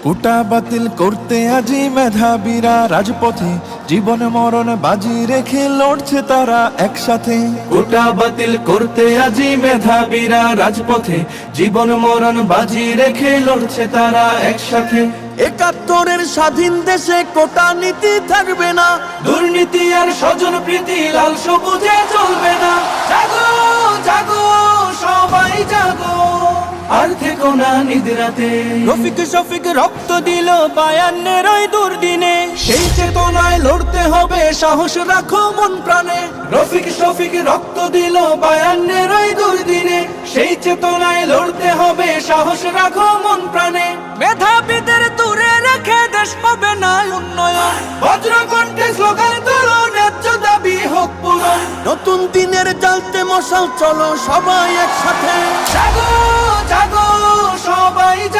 কোটা বাতিল করতে আজি মেধাবীরা রাজপথে, জীবন মরণ বাজি রেখে লড়ছে তারা একসাথে। কোটা বাতিল করতে আজি মেধাবীরা রাজপথে, জীবন মরণ বাজি রেখে লড়ছে তারা একসাথে। ৭১-এর স্বাধীন দেশে কোটা নীতি থাকবে না, দুর্নীতি আর স্বজন প্রীতি লাল সবুজে চলবে না। জাগো জাগো সবাই জাগো, আর থেকো না নিদ্রাতে। রফিক শফিক রক্ত দিল ৫২-এর ওই দুর্দিনে, সেই চেতনায় লড়তে হবে, সাহস রাখো মন প্রাণে। রফিক শফিক রক্ত দিল ৫২-এর ওই দুর্দিনে, সেই চেতনায় লড়তে হবে, সাহস রাখো মন প্রাণে। মেধাবীদের দূরে রেখে দেশ হবে না উন্নয়ন, বজ্রকণ্ঠে স্লোগান তোলো, ন্যায্য দাবি হোক পূরণ। নতুন দিনের জ্বালতে মশাল, চলো সবাই একসাথে। জাগো জাগো সবাই জাগো।